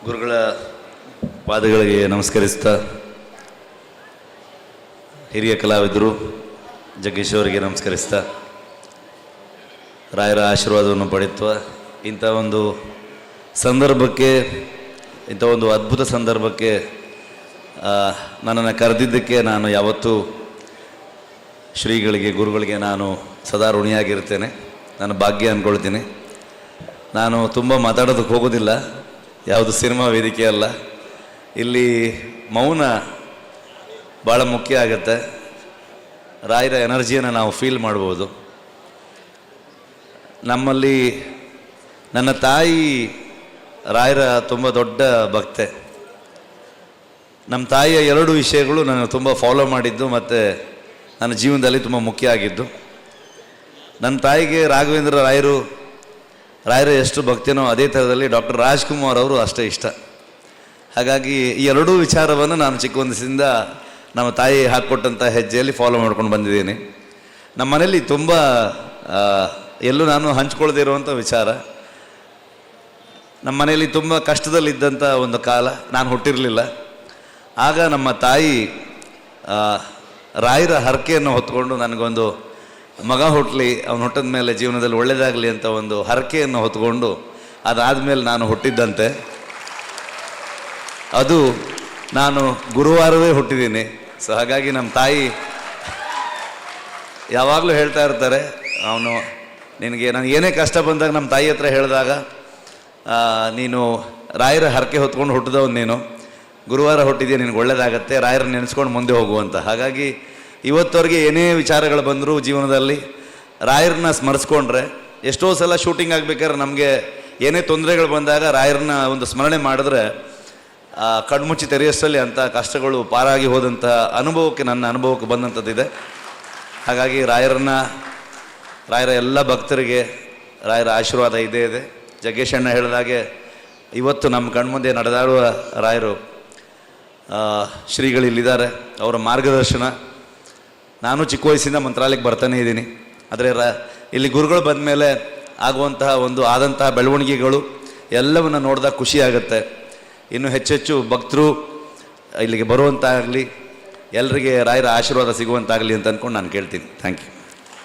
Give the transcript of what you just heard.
ಗುರುಗಳ ಪಾದಗಳಿಗೆ ನಮಸ್ಕರಿಸ್ತಾ, ಹಿರಿಯ ಕಲಾವಿದರು ಜಗ್ಗೇಶ್ ಅವರಿಗೆ ನಮಸ್ಕರಿಸ್ತಾ, ರಾಯರ ಆಶೀರ್ವಾದವನ್ನು ಪಡೆಯುತ್ತಾ ಇಂಥ ಒಂದು ಸಂದರ್ಭಕ್ಕೆ, ಇಂಥ ಒಂದು ಅದ್ಭುತ ಸಂದರ್ಭಕ್ಕೆ ನನ್ನನ್ನು ಕರೆದಿದ್ದಕ್ಕೆ ನಾನು ಯಾವತ್ತೂ ಶ್ರೀಗಳಿಗೆ, ಗುರುಗಳಿಗೆ ನಾನು ಸದಾ ಋಣಿಯಾಗಿರ್ತೇನೆ. ನಾನು ಭಾಗ್ಯ ಅಂದ್ಕೊಳ್ತೀನಿ. ನಾನು ತುಂಬ ಮಾತಾಡೋದಕ್ಕೆ ಹೋಗೋದಿಲ್ಲ, ಯಾವುದು ಸಿನಿಮಾ ವೇದಿಕೆ ಅಲ್ಲ. ಇಲ್ಲಿ ಮೌನ ಭಾಳ ಮುಖ್ಯ ಆಗುತ್ತೆ. ರಾಯರ ಎನರ್ಜಿಯನ್ನು ನಾವು ಫೀಲ್ ಮಾಡ್ಬೋದು. ನಮ್ಮಲ್ಲಿ ನನ್ನ ತಾಯಿ ರಾಯರ ತುಂಬ ದೊಡ್ಡ ಭಕ್ತೆ. ನಮ್ಮ ತಾಯಿಯ ಎರಡು ವಿಷಯಗಳು ನಾನು ತುಂಬ ಫಾಲೋ ಮಾಡಿದ್ದು ಮತ್ತು ನನ್ನ ಜೀವನದಲ್ಲಿ ತುಂಬ ಮುಖ್ಯ ಆಗಿದ್ದು. ನನ್ನ ತಾಯಿಗೆ ರಾಘವೇಂದ್ರ ರಾಯರ ಎಷ್ಟು ಭಕ್ತಿನೋ ಅದೇ ಥರದಲ್ಲಿ ಡಾಕ್ಟರ್ ರಾಜ್ಕುಮಾರ್ ಅವರು ಅಷ್ಟೇ ಇಷ್ಟ. ಹಾಗಾಗಿ ಈ ಎರಡೂ ವಿಚಾರವನ್ನು ನಾನು ಚಿಕ್ಕ ವಯಸ್ಸಿಂದ ನಮ್ಮ ತಾಯಿ ಹಾಕ್ಕೊಟ್ಟಂಥ ಹೆಜ್ಜೆಯಲ್ಲಿ ಫಾಲೋ ಮಾಡ್ಕೊಂಡು ಬಂದಿದ್ದೀನಿ. ನಮ್ಮ ಮನೇಲಿ ತುಂಬ ಎಲ್ಲೂ ನಾನು ಹಂಚ್ಕೊಳ್ದೇ ಇರುವಂಥ ವಿಚಾರ. ನಮ್ಮ ಮನೆಯಲ್ಲಿ ತುಂಬ ಕಷ್ಟದಲ್ಲಿದ್ದಂಥ ಒಂದು ಕಾಲ, ನಾನು ಹುಟ್ಟಿರಲಿಲ್ಲ. ಆಗ ನಮ್ಮ ತಾಯಿ ರಾಯರ ಹರಕೆಯನ್ನು ಹೊತ್ಕೊಂಡು ನನಗೊಂದು ಮಗ ಹುಟ್ಟಲಿ, ಅವನು ಹುಟ್ಟಿದ ಮೇಲೆ ಜೀವನದಲ್ಲಿ ಒಳ್ಳೆಯದಾಗಲಿ ಅಂತ ಒಂದು ಹರಕೆಯನ್ನು ಹೊತ್ಕೊಂಡು ಅದಾದಮೇಲೆ ನಾನು ಹುಟ್ಟಿದ್ದಂತೆ. ಅದು ನಾನು ಗುರುವಾರವೇ ಹುಟ್ಟಿದ್ದೀನಿ. ಸೊ ಹಾಗಾಗಿ ನಮ್ಮ ತಾಯಿ ಯಾವಾಗಲೂ ಹೇಳ್ತಾ ಇರ್ತಾರೆ, ನಾನು ಏನೇ ಕಷ್ಟ ಬಂದಾಗ ನಮ್ಮ ತಾಯಿ ಹತ್ರ ಹೇಳಿದಾಗ, ನೀನು ರಾಯರ ಹರಕೆ ಹೊತ್ಕೊಂಡು ಹುಟ್ಟಿದವನು, ನೀನು ಗುರುವಾರ ಹುಟ್ಟಿದೆಯಾ, ನಿನಗೆ ಒಳ್ಳೆಯದಾಗತ್ತೆ, ರಾಯರನ್ನ ನೆನೆಸ್ಕೊಂಡು ಮುಂದೆ ಹೋಗುವಂತ. ಹಾಗಾಗಿ ಇವತ್ತವರೆಗೆ ಏನೇ ವಿಚಾರಗಳು ಬಂದರೂ ಜೀವನದಲ್ಲಿ ರಾಯರನ್ನ ಸ್ಮರಿಸ್ಕೊಂಡ್ರೆ, ಎಷ್ಟೋ ಸಲ ಶೂಟಿಂಗ್ ಆಗಬೇಕಾದ್ರೆ ನಮಗೆ ಏನೇ ತೊಂದರೆಗಳು ಬಂದಾಗ ರಾಯರನ್ನ ಒಂದು ಸ್ಮರಣೆ ಮಾಡಿದ್ರೆ ಕಣ್ಮುಚ್ಚಿ ತೆರೆಯಷ್ಟರಲ್ಲಿ ಅಂಥ ಕಷ್ಟಗಳು ಪಾರಾಗಿ ಹೋದಂಥ ನನ್ನ ಅನುಭವಕ್ಕೆ ಬಂದಂಥದ್ದಿದೆ. ಹಾಗಾಗಿ ರಾಯರ ಎಲ್ಲ ಭಕ್ತರಿಗೆ ರಾಯರ ಆಶೀರ್ವಾದ ಇದೇ ಇದೆ. ಜಗ್ಗೇಶ್ ಅಣ್ಣ ಹೇಳಿದಾಗೆ ಇವತ್ತು ನಮ್ಮ ಕಣ್ಮುಂದೆ ನಡೆದಾಡುವ ರಾಯರು ಶ್ರೀಗಳಿಲ್ಲಿದ್ದಾರೆ. ಅವರ ಮಾರ್ಗದರ್ಶನ, ನಾನು ಚಿಕ್ಕ ವಯಸ್ಸಿಂದ ಮಂತ್ರಾಲಯಕ್ಕೆ ಬರ್ತಾನೆ ಇದ್ದೀನಿ. ಆದರೆ ಇಲ್ಲಿ ಗುರುಗಳು ಬಂದ ಮೇಲೆ ಆದಂತಹ ಬೆಳವಣಿಗೆಗಳು ಎಲ್ಲವನ್ನು ನೋಡಿದಾಗ ಖುಷಿ ಆಗುತ್ತೆ. ಇನ್ನು ಹೆಚ್ಚೆಚ್ಚು ಭಕ್ತರು ಇಲ್ಲಿಗೆ ಬರುವಂತಾಗಲಿ, ಎಲ್ಲರಿಗೆ ರಾಯರ ಆಶೀರ್ವಾದ ಸಿಗುವಂತಾಗಲಿ ಅಂತ ಅಂದ್ಕೊಂಡು ನಾನು ಕೇಳ್ತೀನಿ. Thank you.